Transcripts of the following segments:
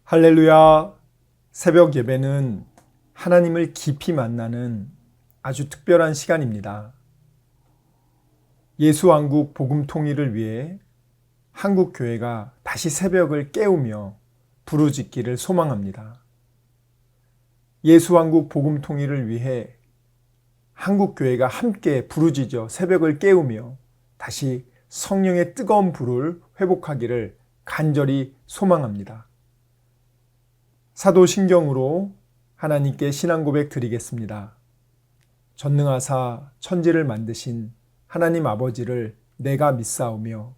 할렐루야. 새벽 예배는 하나님을 깊이 만나는 아주 특별한 시간입니다. 예수왕국 복음 통일을 위해 한국 교회가 다시 새벽을 깨우며 부르짖기를 소망합니다. 예수왕국 복음 통일을 위해 한국 교회가 함께 부르짖어 새벽을 깨우며 다시 성령의 뜨거운 불을 회복하기를 간절히 소망합니다. 사도신경으로 하나님께 신앙 고백 드리겠습니다. 전능하사 천지를 만드신 하나님 아버지를 내가 믿사오며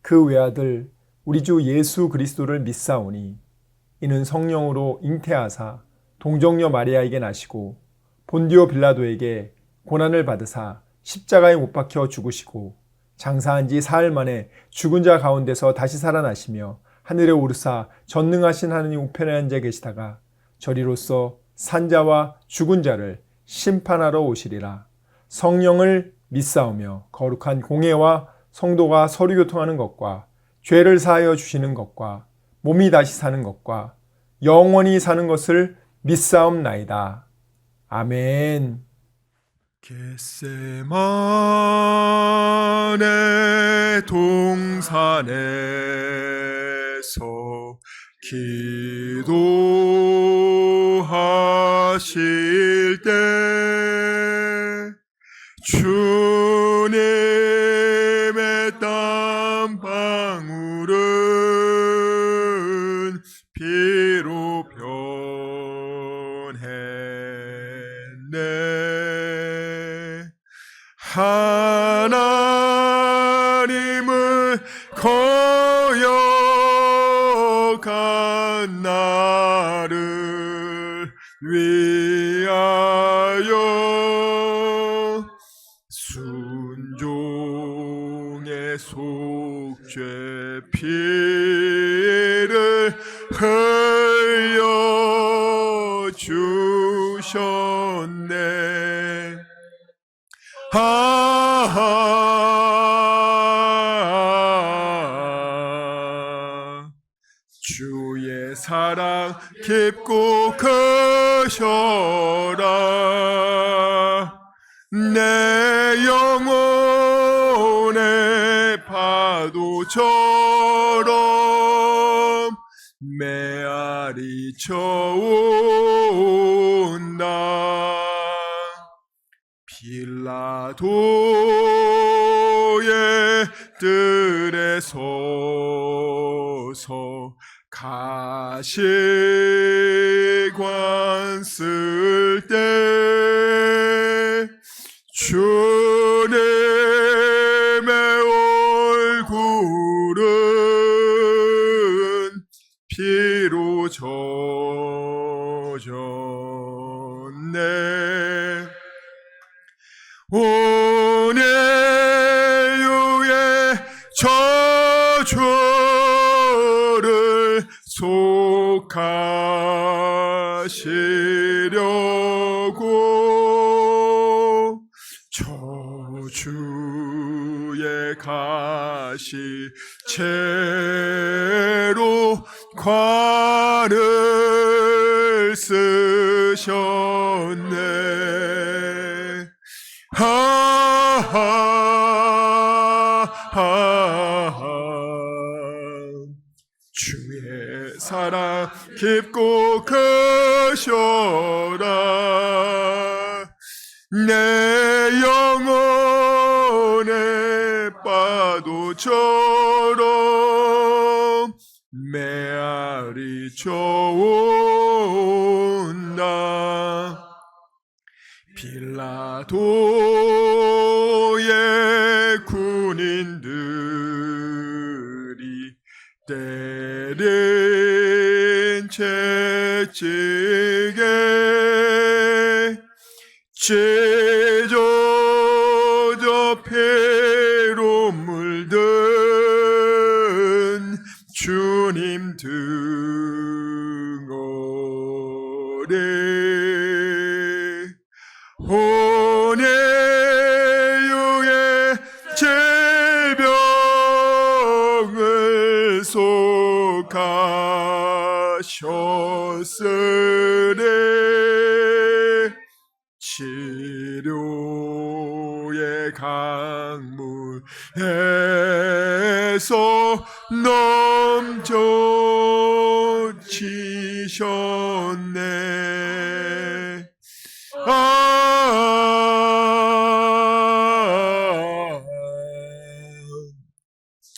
그 외아들 우리 주 예수 그리스도를 믿사오니 이는 성령으로 잉태하사 동정녀 마리아에게 나시고 본디오 빌라도에게 고난을 받으사 십자가에 못 박혀 죽으시고 장사한 지 사흘 만에 죽은 자 가운데서 다시 살아나시며 하늘에 오르사 전능하신 하느님 우편에 앉아 계시다가 저리로서 산자와 죽은 자를 심판하러 오시리라. 성령을 믿사오며 거룩한 공회와 성도가 서로 교통하는 것과 죄를 사하여 주시는 것과 몸이 다시 사는 것과 영원히 사는 것을 믿사옵나이다. 아멘. 겟세마네 동산에서 기도하실 때 주님의 땀 방울은 피로 변했네. 하나님을 거역한 나를 위하여 순종의 속죄 피를 흘려 주셨네. 주의 사랑 깊고 크셔라. 내 영혼의 파도처럼 메아리 쳐온다. 빌라도의 뜰에 서서 가시관 쓸 때 주님의 얼굴은 피로 젖었네. 온예유의 저주를 속하시려고 저주의 가시 채로 관을 쓰셨네. 주의 사랑 깊고 크셔라. 내 영혼의 파도처럼 메아리 쳐온다. 빌라도의 군인들이 때린 채찍에 찢어져 피로 물든 주님 등어리 온예유의 질병을 속하시 하셨으니 치료의 강물에서 넘쳐지셨네.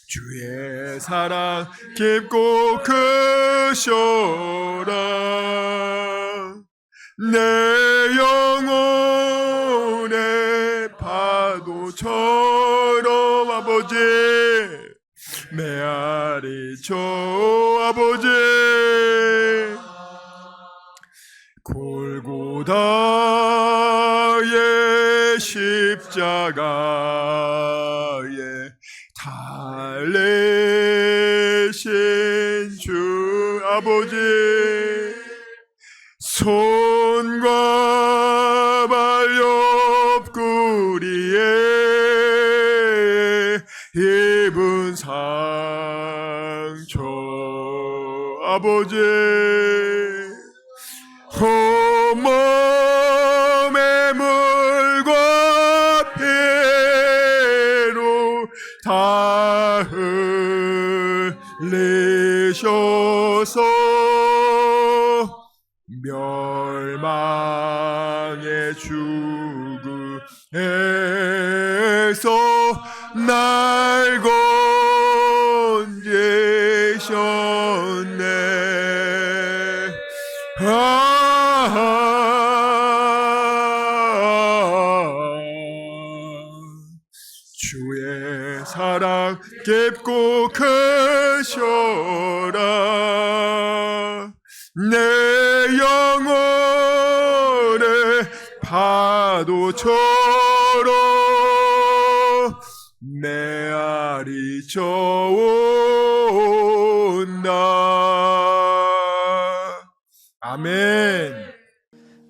주의 사랑 깊고 크셔라. 내 영혼의 파도처럼 아버지 메아리쳐 아버지 골고다의 십자가에 달리신 주 아버지 손과 발 옆구리에 입은 상처 아버지 온몸의 물과 피로 다 흘리셔서 멸망의 죽음에서 날 건지셨네. 주의 사랑 깊고 크셔라. 내 영혼의 파도처럼 메아리쳐 온다. 아멘.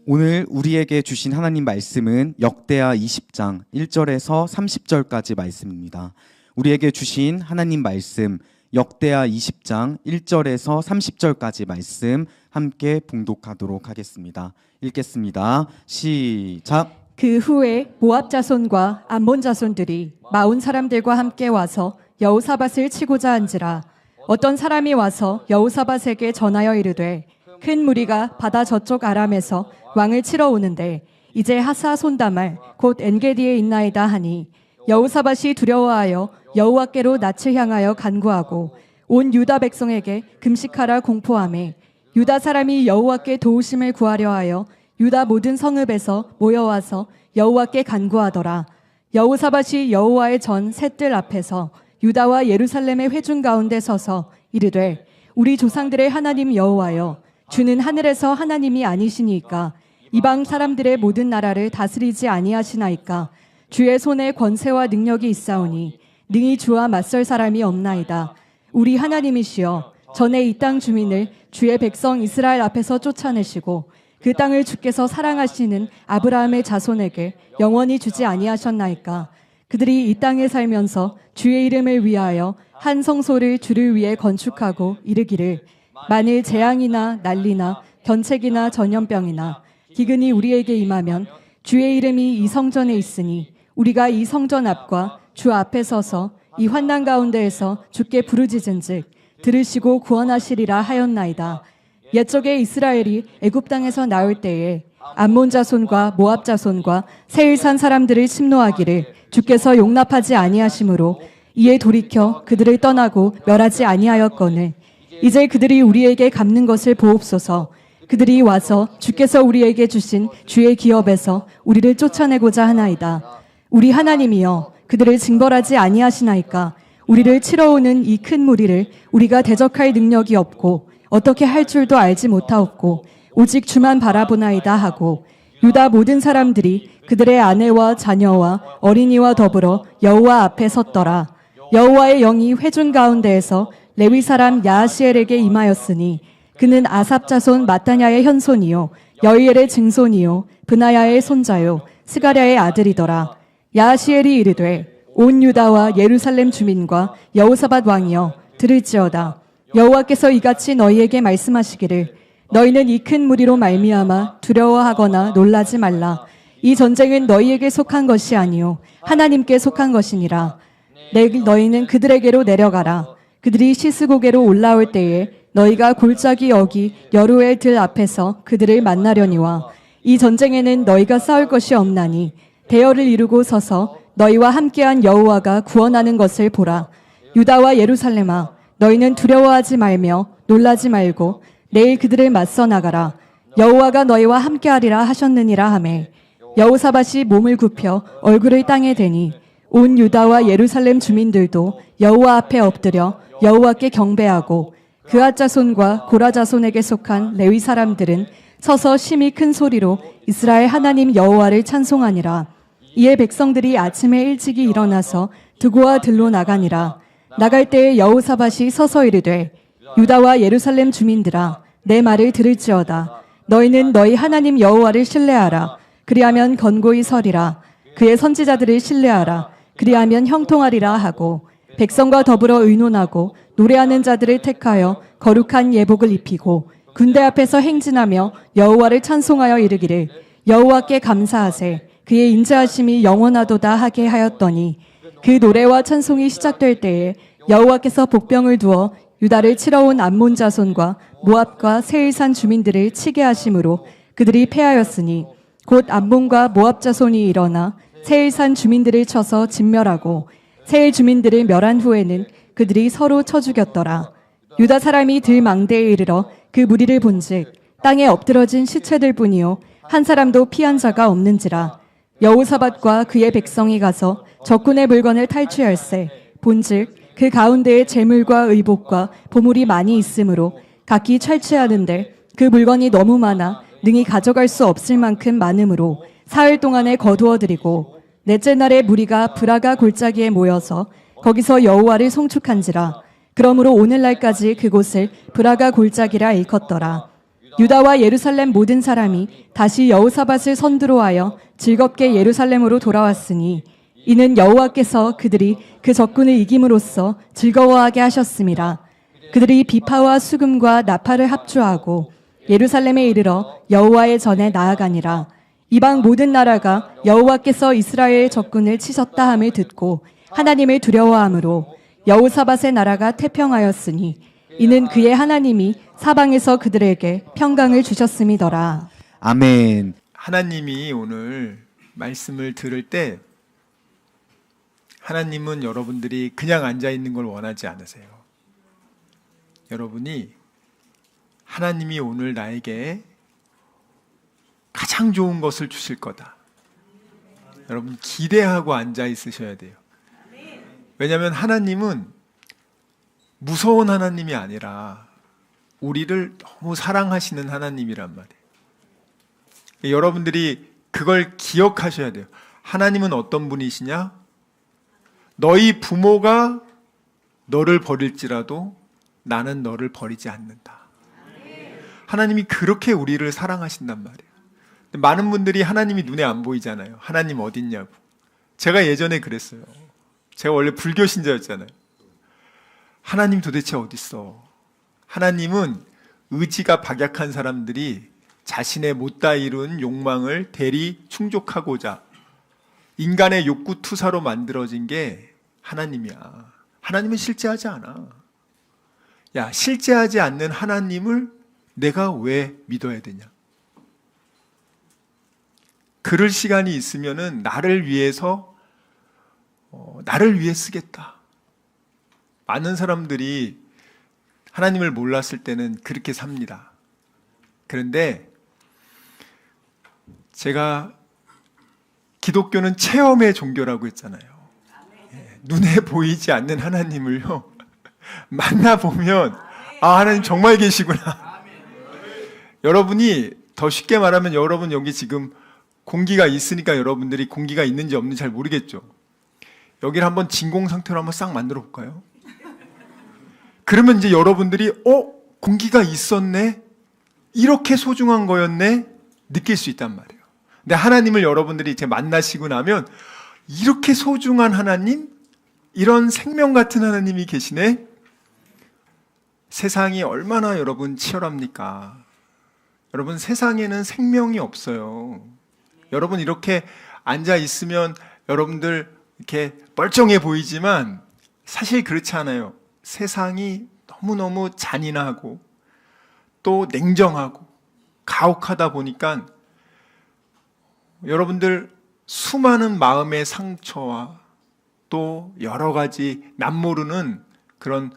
오늘 우리에게 주신 하나님 말씀은 역대하 20장 1절에서 30절까지 말씀입니다. 우리에게 주신 하나님 말씀 역대하 20장 1절에서 30절까지 말씀 함께 봉독하도록 하겠습니다. 읽겠습니다. 시작. 그 후에 모압 자손과 암몬 자손들이 마온 사람들과 함께 와서 여호사밧을 치고자 한지라. 어떤 사람이 와서 여호사밧에게 전하여 이르되 큰 무리가 바다 저쪽 아람에서 왕을 치러 오는데 이제 하사 손다말 곧 엔게디에 있나이다 하니 여호사밧이 두려워하여 여호와께로 낯을 향하여 간구하고 온 유다 백성에게 금식하라 공포하매 유다 사람이 여호와께 도우심을 구하려 하여 유다 모든 성읍에서 모여와서 여호와께 간구하더라. 여호사밧이 여호와의 전 셋들 앞에서 유다와 예루살렘의 회중 가운데 서서 이르되 우리 조상들의 하나님 여호와여 주는 하늘에서 하나님이 아니시니까 이방 사람들의 모든 나라를 다스리지 아니하시나이까. 주의 손에 권세와 능력이 있사오니 능히 주와 맞설 사람이 없나이다. 우리 하나님이시여 전에 이 땅 주민을 주의 백성 이스라엘 앞에서 쫓아내시고 그 땅을 주께서 사랑하시는 아브라함의 자손에게 영원히 주지 아니하셨나이까. 그들이 이 땅에 살면서 주의 이름을 위하여 한 성소를 주를 위해 건축하고 이르기를 만일 재앙이나 난리나 견책이나 전염병이나 기근이 우리에게 임하면 주의 이름이 이 성전에 있으니 우리가 이 성전 앞과 주 앞에 서서 이 환난 가운데에서 주께 부르짖은즉 들으시고 구원하시리라 하였나이다. 옛적에 이스라엘이 애굽 땅에서 나올 때에 암몬 자손과 모압 자손과 세일산 사람들을 침노하기를 주께서 용납하지 아니하심으로 이에 돌이켜 그들을 떠나고 멸하지 아니하였거늘 이제 그들이 우리에게 갚는 것을 보옵소서. 그들이 와서 주께서 우리에게 주신 주의 기업에서 우리를 쫓아내고자 하나이다. 우리 하나님이여 그들을 징벌하지 아니하시나이까. 우리를 치러 오는 이 큰 무리를 우리가 대적할 능력이 없고 어떻게 할 줄도 알지 못하옵고 오직 주만 바라보나이다 하고 유다 모든 사람들이 그들의 아내와 자녀와 어린이와 더불어 여호와 앞에 섰더라. 여호와의 영이 회중 가운데에서 레위 사람 야하시엘에게 임하였으니 그는 아삽 자손 마따냐의 현손이요 여이엘의 증손이요 브나야의 손자요 스가랴의 아들이더라. 야하시엘이 이르되 온 유다와 예루살렘 주민과 여호사밧 왕이여 들을지어다. 여호와께서 이같이 너희에게 말씀하시기를 너희는 이 큰 무리로 말미암아 두려워하거나 놀라지 말라. 이 전쟁은 너희에게 속한 것이 아니요 하나님께 속한 것이니라. 너희는 그들에게로 내려가라. 그들이 시스고개로 올라올 때에 너희가 골짜기 여기 여루엘 들 앞에서 그들을 만나려니와 이 전쟁에는 너희가 싸울 것이 없나니 대열을 이루고 서서 너희와 함께한 여호와가 구원하는 것을 보라. 유다와 예루살렘아 너희는 두려워하지 말며 놀라지 말고 내일 그들을 맞서 나가라. 여호와가 너희와 함께하리라 하셨느니라 하매 여호사밧이 몸을 굽혀 얼굴을 땅에 대니 온 유다와 예루살렘 주민들도 여호와 앞에 엎드려 여호와께 경배하고 그앗 자손과 고라 자손에게 속한 레위 사람들은 서서 심히 큰 소리로 이스라엘 하나님 여호와를 찬송하니라. 이에 백성들이 아침에 일찍이 일어나서 두고와 들로 나가니라. 나갈 때에 여호사밧이 서서 이르되 유다와 예루살렘 주민들아 내 말을 들을지어다. 너희는 너희 하나님 여호와를 신뢰하라. 그리하면 건고히 서리라. 그의 선지자들을 신뢰하라. 그리하면 형통하리라 하고 백성과 더불어 의논하고 노래하는 자들을 택하여 거룩한 예복을 입히고 군대 앞에서 행진하며 여호와를 찬송하여 이르기를 여호와께 감사하세. 그의 인자하심이 영원하도다 하게 하였더니 그 노래와 찬송이 시작될 때에 여호와께서 복병을 두어 유다를 치러 온 암몬 자손과 모압과 세일산 주민들을 치게 하심으로 그들이 패하였으니 곧 암몬과 모압 자손이 일어나 세일산 주민들을 쳐서 진멸하고 세일 주민들을 멸한 후에는 그들이 서로 쳐 죽였더라. 유다 사람이 들망대에 이르러 그 무리를 본즉 땅에 엎드러진 시체들 뿐이요 한 사람도 피한 자가 없는지라. 여호사밧과 그의 백성이 가서 적군의 물건을 탈취할세 본즉 그 가운데에 재물과 의복과 보물이 많이 있으므로 각기 탈취하는데 그 물건이 너무 많아 능히 가져갈 수 없을 만큼 많으므로 사흘 동안에 거두어들이고 넷째 날에 무리가 브라가 골짜기에 모여서 거기서 여호와를 송축한지라. 그러므로 오늘날까지 그곳을 브라가 골짜기라 일컫더라. 유다와 예루살렘 모든 사람이 다시 여호사밧을 선두로하여 즐겁게 예루살렘으로 돌아왔으니 이는 여호와께서 그들이 그 적군을 이김으로써 즐거워하게 하셨음이라. 그들이 비파와 수금과 나팔을 합주하고 예루살렘에 이르러 여호와의 전에 나아가니라. 이방 모든 나라가 여호와께서 이스라엘의 적군을 치셨다 함을 듣고 하나님을 두려워함으로 여호사밧의 나라가 태평하였으니 이는 그의 하나님이 사방에서 그들에게 평강을 주셨음이더라. 아멘. 하나님이 오늘 말씀을 들을 때 하나님은 여러분들이 그냥 앉아 있는 걸 원하지 않으세요. 여러분이 하나님이 오늘 나에게 가장 좋은 것을 주실 거다. 여러분 기대하고 앉아 있으셔야 돼요. 왜냐하면 하나님은 무서운 하나님이 아니라 우리를 너무 사랑하시는 하나님이란 말이에요. 여러분들이 그걸 기억하셔야 돼요. 하나님은 어떤 분이시냐? 너희 부모가 너를 버릴지라도 나는 너를 버리지 않는다. 하나님이 그렇게 우리를 사랑하신단 말이에요. 많은 분들이 하나님이 눈에 안 보이잖아요. 하나님 어딨냐고. 제가 예전에 그랬어요. 제가 원래 불교 신자였잖아요. 하나님 도대체 어딨어? 하나님은 의지가 박약한 사람들이 자신의 못다 이룬 욕망을 대리 충족하고자 인간의 욕구 투사로 만들어진 게 하나님이야. 하나님은 실제하지 않아. 야, 실제하지 않는 하나님을 내가 왜 믿어야 되냐? 그럴 시간이 있으면은 나를 위해 쓰겠다. 많은 사람들이 하나님을 몰랐을 때는 그렇게 삽니다. 그런데 제가 기독교는 체험의 종교라고 했잖아요. 눈에 보이지 않는 하나님을요 만나보면 아, 하나님 정말 계시구나. 여러분이 더 쉽게 말하면 여러분 여기 지금 공기가 있으니까 여러분들이 공기가 있는지 없는지 잘 모르겠죠. 여기를 한번 진공 상태로 한번 싹 만들어 볼까요? 그러면 이제 여러분들이 공기가 있었네? 이렇게 소중한 거였네? 느낄 수 있단 말이에요. 근데 하나님을 여러분들이 이제 만나시고 나면 이렇게 소중한 하나님? 이런 생명 같은 하나님이 계시네? 세상이 얼마나 여러분 치열합니까? 여러분, 세상에는 생명이 없어요. 여러분, 이렇게 앉아 있으면 여러분들 이렇게 멀쩡해 보이지만 사실 그렇지 않아요. 세상이 너무너무 잔인하고 또 냉정하고 가혹하다 보니까 여러분들 수많은 마음의 상처와 또 여러 가지 남모르는 그런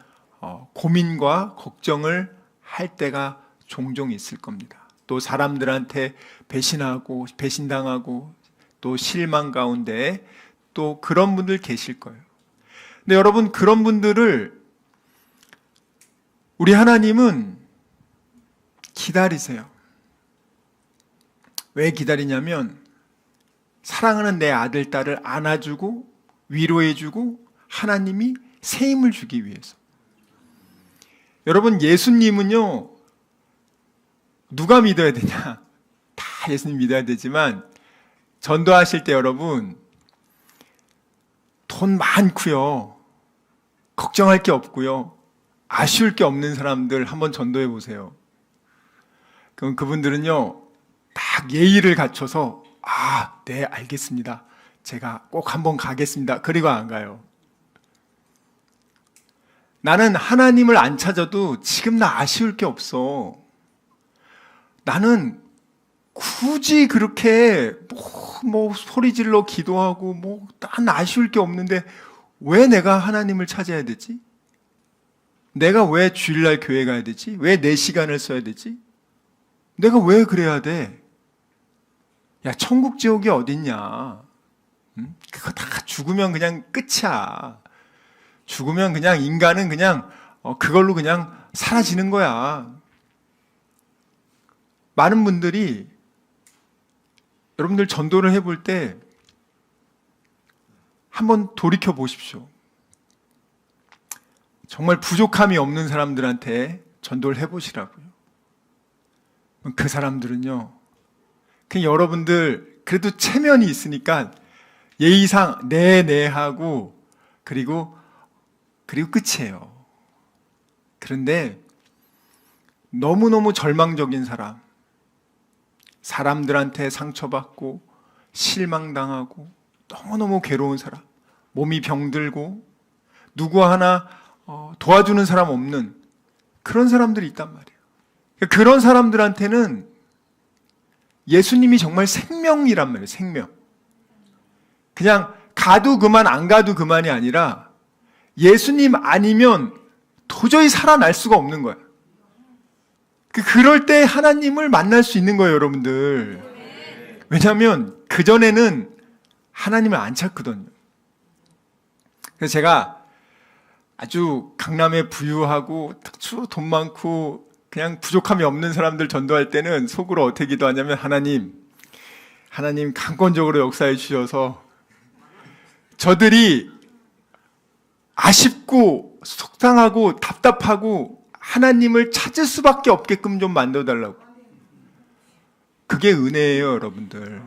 고민과 걱정을 할 때가 종종 있을 겁니다. 또 사람들한테 배신하고 배신당하고 또 실망 가운데 또 그런 분들 계실 거예요. 근데 여러분, 그런 분들을 우리 하나님은 기다리세요. 왜 기다리냐면 사랑하는 내 아들, 딸을 안아주고 위로해주고 하나님이 새 힘을 주기 위해서. 여러분, 예수님은요, 누가 믿어야 되냐? 다 예수님 믿어야 되지만 전도하실 때 여러분 돈 많고요, 걱정할 게 없고요, 아쉬울 게 없는 사람들 한번 전도해 보세요. 그럼 그분들은요 딱 예의를 갖춰서 네, 알겠습니다, 제가 꼭 한번 가겠습니다, 그리고 안 가요. 나는 하나님을 안 찾아도 지금 나 아쉬울 게 없어. 나는 굳이 그렇게 뭐 소리 질러 기도하고 난 아쉬울 게 없는데 왜 내가 하나님을 찾아야 되지? 내가 왜 주일날 교회 가야 되지? 왜 내 시간을 써야 되지? 내가 왜 그래야 돼? 야, 천국 지옥이 어딨냐? 그거 다 죽으면 그냥 끝이야. 죽으면 그냥 인간은 그냥 그걸로 그냥 사라지는 거야. 많은 분들이 여러분들 전도를 해볼 때 한번 돌이켜 보십시오. 정말 부족함이 없는 사람들한테 전도를 해보시라고요. 그 사람들은요, 그냥 여러분들 그래도 체면이 있으니까 예의상 네 하고 그리고 끝이에요. 그런데 너무너무 절망적인 사람, 사람들한테 상처받고 실망당하고 너무너무 괴로운 사람, 몸이 병들고 누구 하나 도와주는 사람 없는 그런 사람들이 있단 말이에요. 그런 사람들한테는 예수님이 정말 생명이란 말이에요. 생명. 그냥 가도 그만 안 가도 그만이 아니라 예수님 아니면 도저히 살아날 수가 없는 거예요. 그럴 때 하나님을 만날 수 있는 거예요, 여러분들. 왜냐하면 그전에는 하나님을 안 찾거든요. 그래서 제가 아주 강남에 부유하고 돈 많고 그냥 부족함이 없는 사람들 전도할 때는 속으로 어떻게 기도하냐면 하나님 강권적으로 역사해 주셔서 저들이 아쉽고 속상하고 답답하고 하나님을 찾을 수밖에 없게끔 좀 만들어달라고. 그게 은혜예요, 여러분들.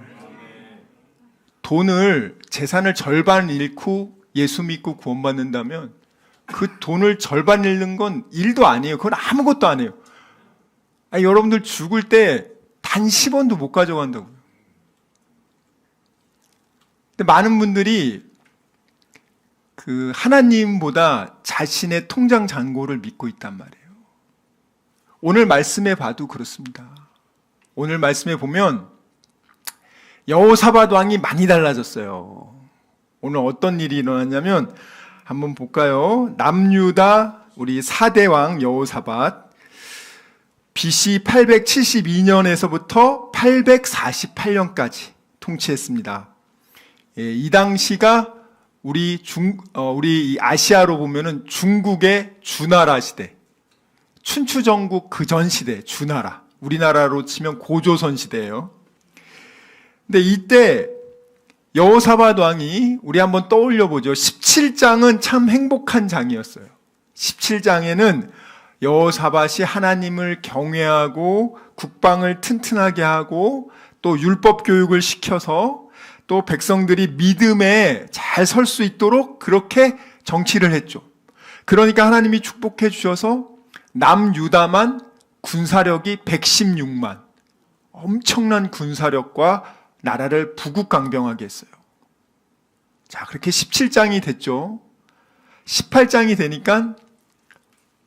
돈을, 재산을 절반 잃고 예수 믿고 구원받는다면 그 돈을 절반 잃는 건 일도 아니에요. 그건 아무것도 아니에요. 여러분들 죽을 때 단 10원도 못 가져간다고요. 근데 많은 분들이 그 하나님보다 자신의 통장 잔고를 믿고 있단 말이에요. 오늘 말씀에 봐도 그렇습니다. 오늘 말씀에 보면 여호사밧 왕이 많이 달라졌어요. 오늘 어떤 일이 일어났냐면 한번 볼까요? 남유다 우리 4대 왕 여호사밧 BC 872년에서부터 848년까지 통치했습니다. 이 당시가 우리 아시아로 보면은 중국의 주나라 시대, 춘추전국 그 전 시대 주나라, 우리나라로 치면 고조선 시대예요. 근데 이때 여호사밧 왕이 우리 한번 떠올려 보죠. 17장은 참 행복한 장이었어요. 17장에는 여호사밧이 하나님을 경외하고 국방을 튼튼하게 하고 또 율법 교육을 시켜서 또 백성들이 믿음에 잘 설 수 있도록 그렇게 정치를 했죠. 그러니까 하나님이 축복해 주셔서 남유다만 군사력이 116만, 엄청난 군사력과 나라를 부국강병하게 했어요. 자, 그렇게 17장이 됐죠. 18장이 되니까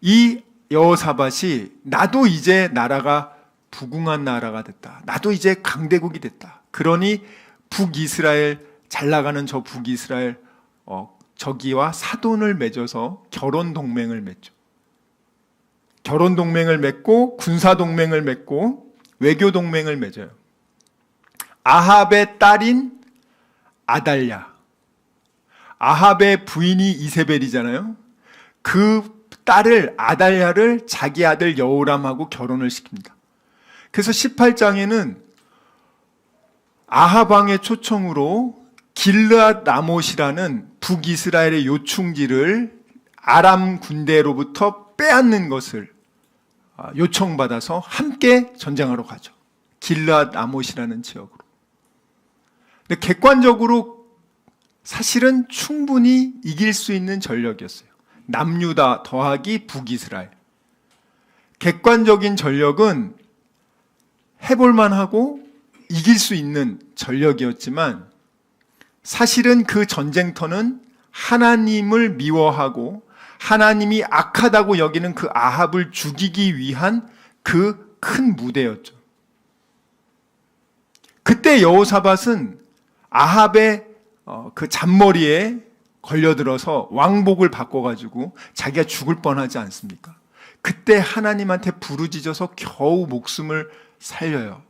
이 여호사밧이 나도 이제 나라가 부궁한 나라가 됐다. 나도 이제 강대국이 됐다. 그러니 북이스라엘, 잘 나가는 저 북이스라엘 저기와 사돈을 맺어서 결혼 동맹을 맺죠. 결혼 동맹을 맺고 군사 동맹을 맺고 외교 동맹을 맺어요. 아합의 딸인 아달랴, 아합의 부인이 이세벨이잖아요. 그 딸을, 아달랴를 자기 아들 여호람하고 결혼을 시킵니다. 그래서 18장에는 아합 왕의 초청으로 길르앗 라못이라는 북이스라엘의 요충지를 아람 군대로부터 빼앗는 것을 요청받아서 함께 전쟁하러 가죠. 길르앗 라못이라는 지역으로. 근데 객관적으로 사실은 충분히 이길 수 있는 전력이었어요. 남유다 더하기 북이스라엘. 객관적인 전력은 해볼만 하고 이길 수 있는 전력이었지만 사실은 그 전쟁터는 하나님을 미워하고 하나님이 악하다고 여기는 그 아합을 죽이기 위한 그 큰 무대였죠. 그때 여호사밧은 아합의 그 잔머리에 걸려들어서 왕복을 바꿔가지고 자기가 죽을 뻔하지 않습니까? 그때 하나님한테 부르짖어서 겨우 목숨을 살려요.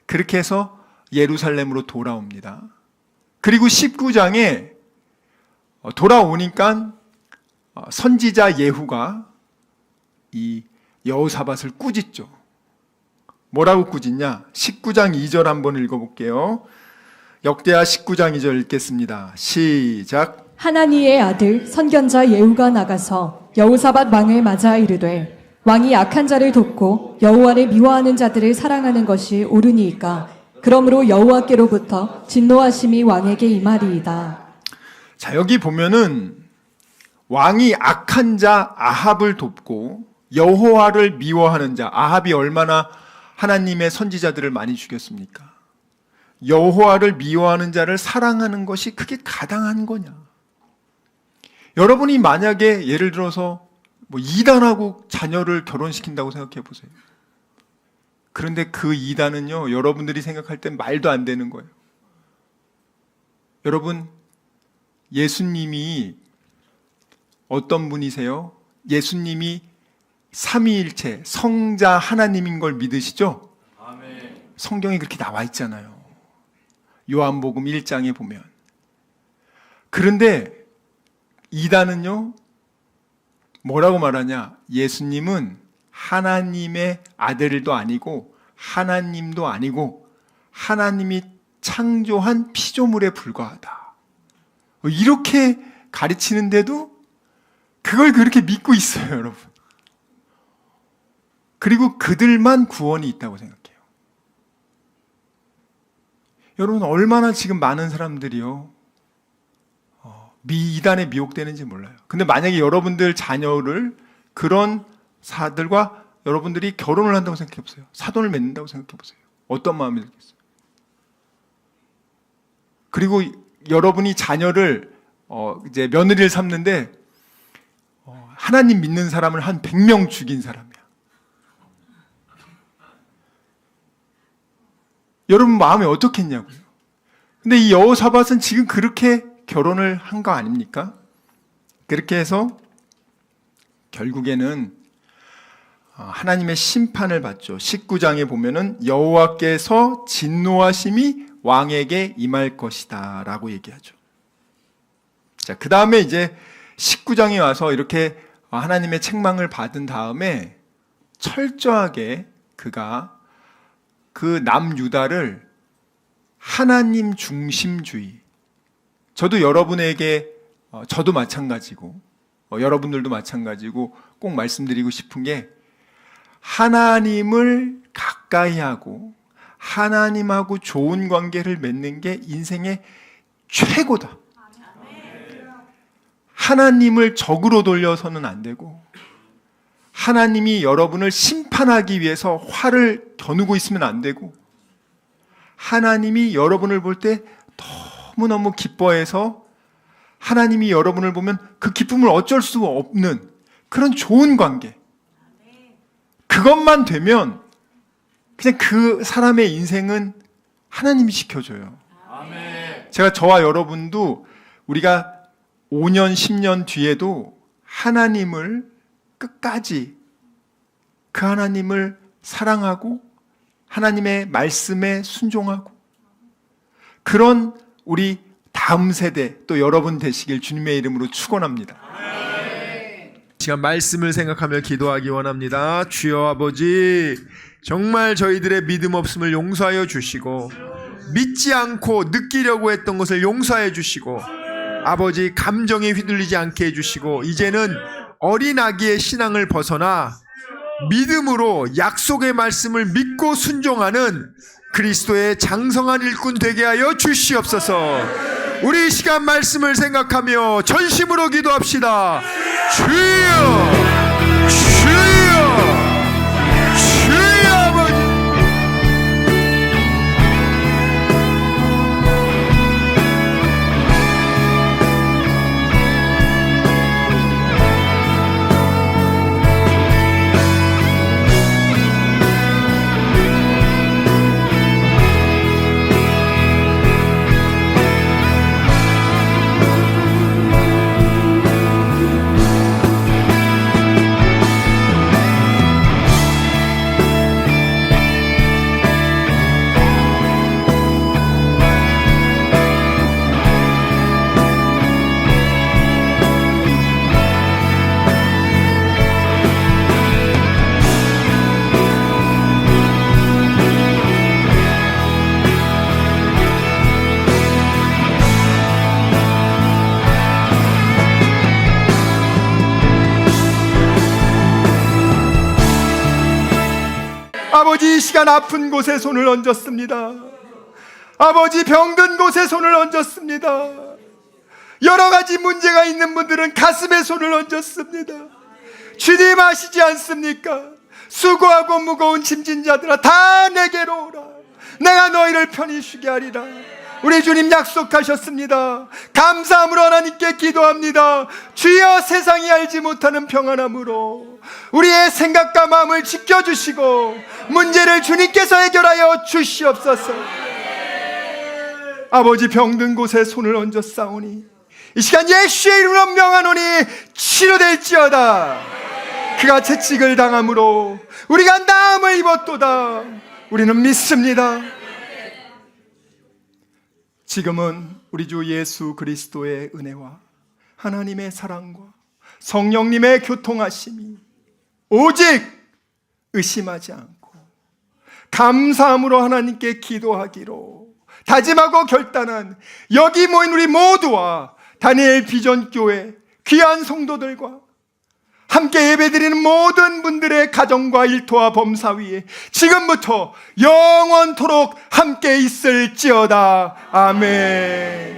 그렇게 해서 예루살렘으로 돌아옵니다. 그리고 19장에 돌아오니까 선지자 예후가 이 여호사밧을 꾸짖죠. 뭐라고 꾸짖냐? 19장 2절 한번 읽어볼게요. 역대하 19장 2절 읽겠습니다. 시작. 하나니의 아들 선견자 예후가 나가서 여호사밧 왕을 맞아 이르되 왕이 악한 자를 돕고 여호와를 미워하는 자들을 사랑하는 것이 옳으니이까 그러므로 여호와께로부터 진노하심이 왕에게 임하리이다. 자, 여기 보면은 왕이 악한 자 아합을 돕고 여호와를 미워하는 자, 아합이 얼마나 하나님의 선지자들을 많이 죽였습니까? 여호와를 미워하는 자를 사랑하는 것이 그게 가당한 거냐? 여러분이 만약에 예를 들어서 이단하고 자녀를 결혼시킨다고 생각해 보세요. 그런데 그 이단은요, 여러분들이 생각할 땐 말도 안 되는 거예요. 여러분, 예수님이 어떤 분이세요? 예수님이 삼위일체, 성자 하나님인 걸 믿으시죠? 아멘. 성경에 그렇게 나와 있잖아요. 요한복음 1장에 보면. 그런데 이단은요, 뭐라고 말하냐? 예수님은 하나님의 아들도 아니고 하나님도 아니고 하나님이 창조한 피조물에 불과하다. 이렇게 가르치는데도 그걸 그렇게 믿고 있어요, 여러분. 그리고 그들만 구원이 있다고 생각해요. 여러분, 얼마나 지금 많은 사람들이요, 이단에 미혹되는지 몰라요. 근데 만약에 여러분들 자녀를 그런 사들과 여러분들이 결혼을 한다고 생각해 보세요. 사돈을 맺는다고 생각해 보세요. 어떤 마음이 들겠어요? 그리고 여러분이 자녀를 이제 며느리를 삼는데 하나님 믿는 사람을 한 100명 죽인 사람이야. 여러분 마음이 어떻겠냐고요. 근데 이 여호사밧은 지금 그렇게 결혼을 한 거 아닙니까? 그렇게 해서 결국에는 하나님의 심판을 받죠. 19장에 보면은 여호와께서 진노하심이 왕에게 임할 것이다 라고 얘기하죠. 자, 그 다음에 이제 19장에 와서 이렇게 하나님의 책망을 받은 다음에 철저하게 그가 그 남유다를 하나님 중심주의, 저도 여러분에게, 저도 마찬가지고 여러분들도 마찬가지고 꼭 말씀드리고 싶은 게, 하나님을 가까이 하고 하나님하고 좋은 관계를 맺는 게 인생의 최고다. 하나님을 적으로 돌려서는 안 되고 하나님이 여러분을 심판하기 위해서 화를 겨누고 있으면 안 되고, 하나님이 여러분을 볼 때 너무너무 기뻐해서 하나님이 여러분을 보면 그 기쁨을 어쩔 수 없는 그런 좋은 관계, 그것만 되면 그냥 그 사람의 인생은 하나님이 지켜줘요. 제가 저와 여러분도 우리가 5년, 10년 뒤에도 하나님을 끝까지 그 하나님을 사랑하고 하나님의 말씀에 순종하고 그런 우리 다음 세대 또 여러분 되시길 주님의 이름으로 축원합니다. 시간 말씀을 생각하며 기도하기 원합니다. 주여 아버지, 정말 저희들의 믿음 없음을 용서하여 주시고 믿지 않고 느끼려고 했던 것을 용서해 주시고 아버지 감정에 휘둘리지 않게 해주시고 이제는 어린 아기의 신앙을 벗어나 믿음으로 약속의 말씀을 믿고 순종하는 그리스도의 장성한 일꾼 되게 하여 주시옵소서. 우리 이 시간 말씀을 생각하며 전심으로 기도합시다. 주여, 주여, 주여 아버지. 아버지, 이 시간 아픈 곳에 손을 얹었습니다. 아버지, 병든 곳에 손을 얹었습니다. 여러 가지 문제가 있는 분들은 가슴에 손을 얹었습니다. 주님 아시지 않습니까? 수고하고 무거운 짐진 자들아 다 내게로 오라. 내가 너희를 편히 쉬게 하리라. 우리 주님 약속하셨습니다. 감사함으로 하나님께 기도합니다. 주여, 세상이 알지 못하는 평안함으로 우리의 생각과 마음을 지켜주시고 문제를 주님께서 해결하여 주시옵소서. 아버지, 병든 곳에 손을 얹어 싸우니 이 시간 예수의 이름으로 명하노니 치료될지어다. 그가 채찍을 당함으로 우리가 나음을 입었도다. 우리는 믿습니다. 지금은 우리 주 예수 그리스도의 은혜와 하나님의 사랑과 성령님의 교통하심이 오직 의심하지 않고 감사함으로 하나님께 기도하기로 다짐하고 결단한 여기 모인 우리 모두와 다니엘 비전교회 귀한 성도들과 함께 예배드리는 모든 분들의 가정과 일터와 범사 위에 지금부터 영원토록 함께 있을지어다. 아멘.